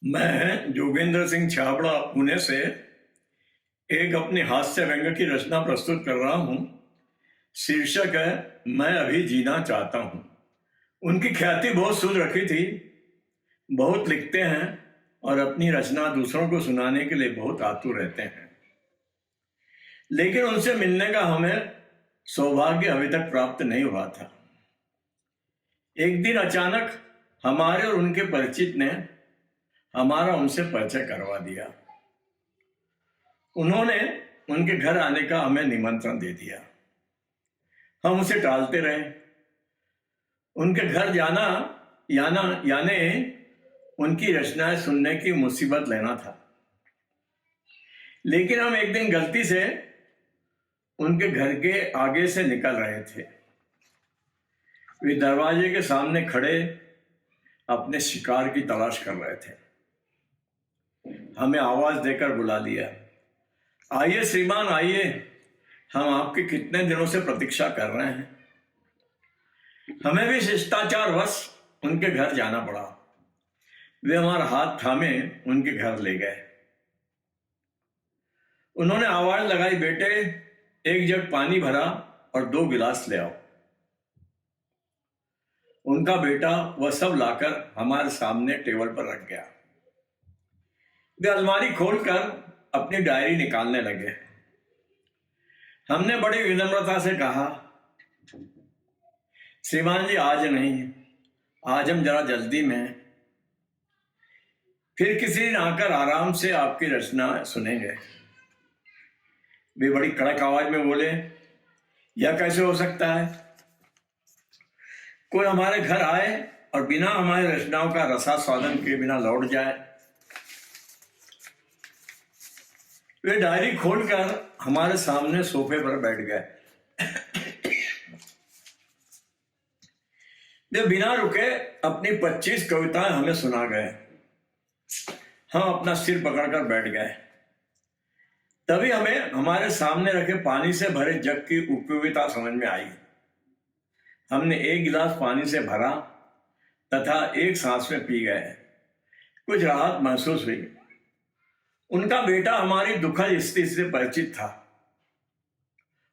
मैं जोगेंद्र सिंह छाबड़ा पुणे से एक अपनी हास्य व्यंग की रचना प्रस्तुत कर रहा हूं। शीर्षक है मैं अभी जीना चाहता हूं। उनकी ख्याति बहुत सुध रखी थी, बहुत लिखते हैं और अपनी रचना दूसरों को सुनाने के लिए बहुत आतुर रहते हैं, लेकिन उनसे मिलने का हमें सौभाग्य अभी तक प्राप्त नहीं हुआ था। एक दिन अचानक हमारे और उनके परिचित ने हमारा उनसे परिचय करवा दिया। उन्होंने उनके घर आने का हमें निमंत्रण दे दिया। हम उसे टालते रहे। उनके घर जाना यानी उनकी रचनाएं सुनने की मुसीबत लेना था। लेकिन हम एक दिन गलती से उनके घर के आगे से निकल रहे थे। वे दरवाजे के सामने खड़े अपने शिकार की तलाश कर रहे थे। हमें आवाज देकर बुला लिया, आइए श्रीमान आइए, हम आपकी कितने दिनों से प्रतीक्षा कर रहे हैं। हमें भी शिष्टाचार वश उनके घर जाना पड़ा। वे हमारा हाथ थामे उनके घर ले गए। उन्होंने आवाज लगाई, बेटे एक जग पानी भरा और 2 गिलास ले आओ। उनका बेटा वह सब लाकर हमारे सामने टेबल पर रख गया। वे अलमारी खोलकर अपनी डायरी निकालने लगे। हमने बड़ी विनम्रता से कहा, श्रीमान जी आज नहीं, आज हम जरा जल्दी में हैं। फिर किसी दिन आकर आराम से आपकी रचना सुनेंगे। वे बड़ी कड़क आवाज में बोले, यह कैसे हो सकता है? कोई हमारे घर आए और बिना हमारी रचनाओं का रसास्वादन के बिना लौट जाए। वे डायरी खोलकर हमारे सामने सोफे पर बैठ गए। वे बिना रुके अपनी 25 कविताएं हमें सुना गए। हम अपना सिर पकड़कर बैठ गए। तभी हमें हमारे सामने रखे पानी से भरे जग की उपयोगिता समझ में आई। हमने 1 गिलास पानी से भरा तथा एक सांस में पी गए। कुछ राहत महसूस हुई। उनका बेटा हमारी दुखद स्थिति से परिचित था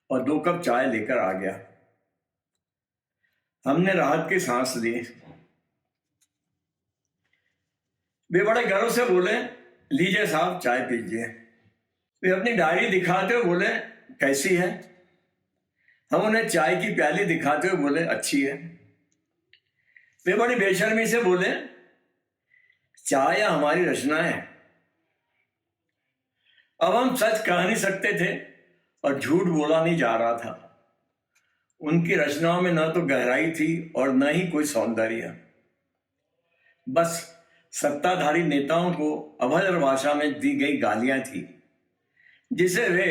और 2 कप चाय लेकर आ गया। हमने राहत की सांस ली। वे बड़े गर्व से बोले, लीजिए साहब चाय पीजिए। वे अपनी डायरी दिखाते हुए बोले, कैसी है? हम उन्हें चाय की प्याली दिखाते हुए बोले, अच्छी है। वे बड़ी बेशर्मी से बोले, चाय या हमारी रचनाएं? अब हम सच कह नहीं सकते थे और झूठ बोला नहीं जा रहा था। उनकी रचनाओं में न तो गहराई थी और न ही कोई सौंदर्य। बस सत्ताधारी नेताओं को अभद्र भाषा में दी गई गालियां थी, जिसे वे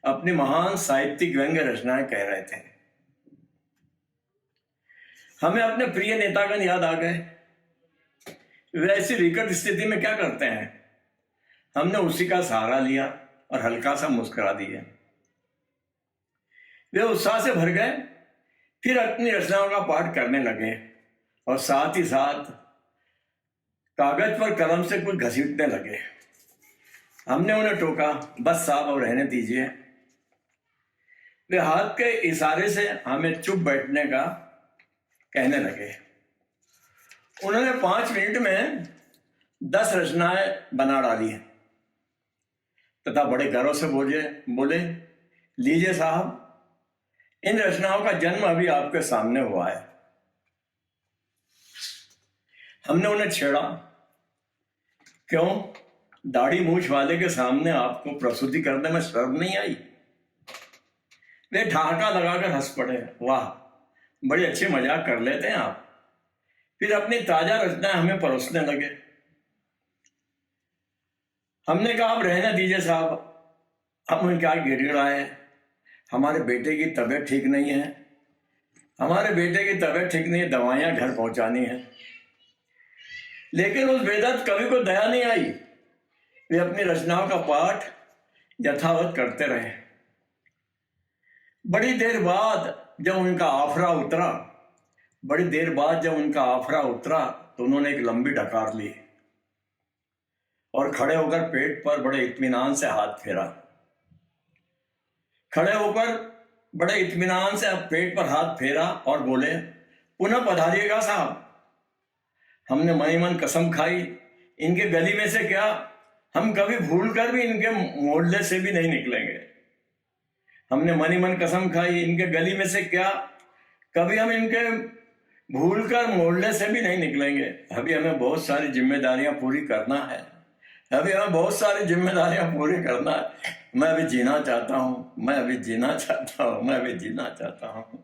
अपनी महान साहित्यिक व्यंग्य रचनाएं कह रहे थे। हमें अपने प्रिय नेतागण याद आ गए। वे ऐसी विकट स्थिति में क्या करते हैं? हमने उसी का सहारा लिया और हल्का सा मुस्कुरा दिया। वे उत्साह से भर गए। फिर अपनी रचनाओं का पाठ करने लगे और साथ ही साथ कागज पर कलम से कुछ घसीटने लगे। हमने उन्हें टोका, बस साहब अब रहने दीजिए। वे हाथ के इशारे से हमें चुप बैठने का कहने लगे। उन्होंने 5 मिनट में 10 रचनाएं बना डाली तथा बड़े गर्व से बोले, लीजिए साहब, इन रचनाओं का जन्म अभी आपके सामने हुआ है। हमने उन्हें छेड़ा, क्यों दाढ़ी मूछ वाले के सामने आपको प्रस्तुति करने में शर्म नहीं आई? वे ठहाका लगाकर हंस पड़े, वाह बड़े अच्छे मजाक कर लेते हैं आप। फिर अपनी ताजा रचनाएं हमें परोसने लगे। हमने कहा, अब रहने दीजिए साहब, हम क्या गिड़गिड़ाए? हमारे बेटे की तबीयत ठीक नहीं है। हमारे बेटे की तबीयत ठीक नहीं है, दवाइयां घर पहुंचानी है। लेकिन उस बेदर्द कवि को दया नहीं आई। वे अपनी रचनाओं का पाठ यथावत करते रहे। बड़ी देर बाद जब उनका आफरा उतरा तो उन्होंने एक लंबी डकार ली। और खड़े होकर पेट पर बड़े इत्मीनान से हाथ फेरा। खड़े होकर बड़े इत्मीनान से पेट पर हाथ फेरा और बोले, पुनः पधारिएगा साहब। हमने मन ही मन कसम खाई, इनके गली में से क्या हम कभी भूल कर भी इनके मोहल्ले से भी नहीं निकलेंगे। हमने मन ही मन कसम खाई, इनके गली में से क्या कभी हम इनके भूल कर मोहल्ले से भी नहीं निकलेंगे। अभी हमें बहुत सारी जिम्मेदारियां पूरी करना है, अभी हमें बहुत सारी जिम्मेदारियां पूरी करना है। मैं अभी जीना चाहता हूँ, मैं अभी जीना चाहता हूँ, मैं अभी जीना चाहता हूँ।